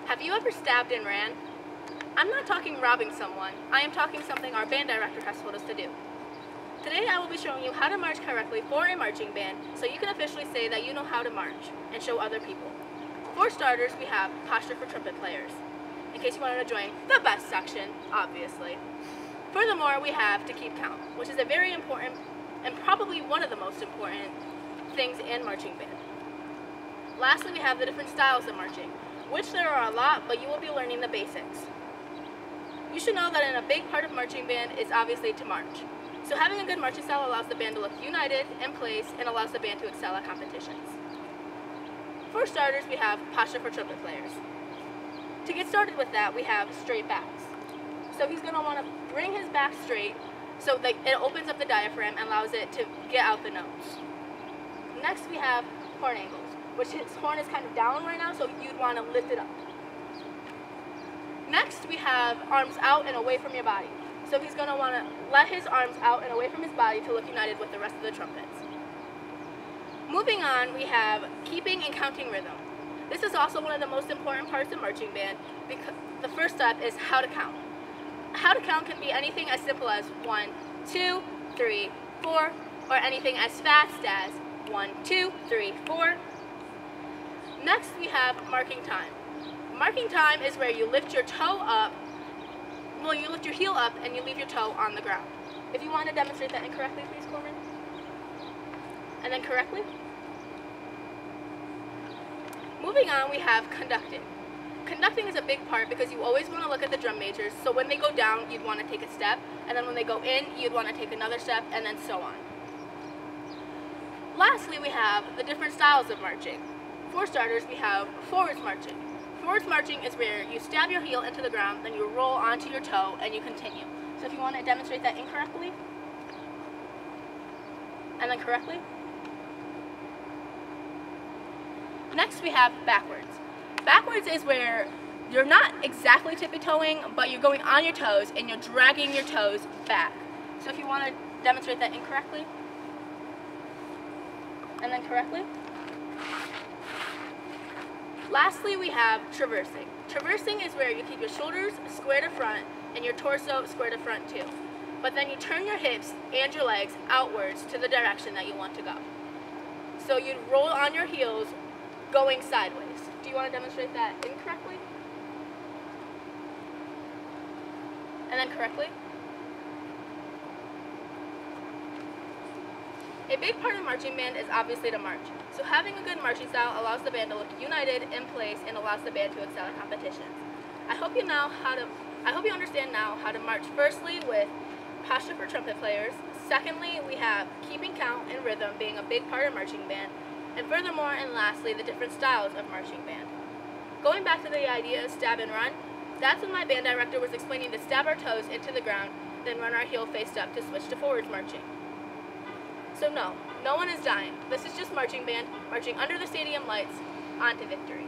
Have you ever stabbed and ran? I'm not talking robbing someone. I am talking something our band director has told us to do. Today I will be showing you how to march correctly for a marching band so you can officially say that you know how to march and show other people. For starters, we have posture for trumpet players, in case you wanted to join the best section, obviously. Furthermore, we have to keep count, which is a very important and probably one of the most important things in marching band. Lastly, we have the different styles of marching, which there are a lot, but you will be learning the basics. You should know that a big part of marching band is obviously to march. So having a good marching style allows the band to look united, in place, and allows the band to excel at competitions. For starters, we have posture for trumpet players. To get started with that, we have straight backs. So he's going to want to bring his back straight so that it opens up the diaphragm and allows it to get out the nose. Next, we have horn angles, which his horn is kind of down right now, so you'd want to lift it up. Next, we have arms out and away from your body. So he's going to want to let his arms out and away from his body to look united with the rest of the trumpets. Moving on, we have keeping and counting rhythm. This is also one of the most important parts of marching band because the first step is how to count. How to count can be anything as simple as 1, 2, 3, 4, or anything as fast as 1, 2, 3, 4. Next, we have marking time. Marking time is where you lift your toe up, well, you lift your heel up and you leave your toe on the ground. If you want to demonstrate that incorrectly, please, Coleman. And then correctly. Moving on, we have conducting. Conducting is a big part because you always want to look at the drum majors, so when they go down, you'd want to take a step, and then when they go in, you'd want to take another step, and then so on. Lastly, we have the different styles of marching. For starters, we have forwards marching. Forwards marching is where you stab your heel into the ground, then you roll onto your toe, and you continue. So if you want to demonstrate that incorrectly, and then correctly. Next, we have backwards. Backwards is where you're not exactly tippy-toeing, but you're going on your toes, and you're dragging your toes back. So if you want to demonstrate that incorrectly, and then correctly. Lastly, we have traversing. Traversing is where you keep your shoulders square to front and your torso square to front too. But then you turn your hips and your legs outwards to the direction that you want to go. So you'd roll on your heels going sideways. Do you want to demonstrate that incorrectly? And then correctly? A big part of marching band is obviously to march. So having a good marching style allows the band to look united, in place, and allows the band to excel at competitions. I hope you understand now how to march firstly with posture for trumpet players. Secondly, we have keeping count and rhythm being a big part of marching band. And furthermore, and lastly, the different styles of marching band. Going back to the idea of stab and run, that's when my band director was explaining to stab our toes into the ground, then run our heel face up to switch to forwards marching. So no one is dying. This is just marching band, marching under the stadium lights, on to victory.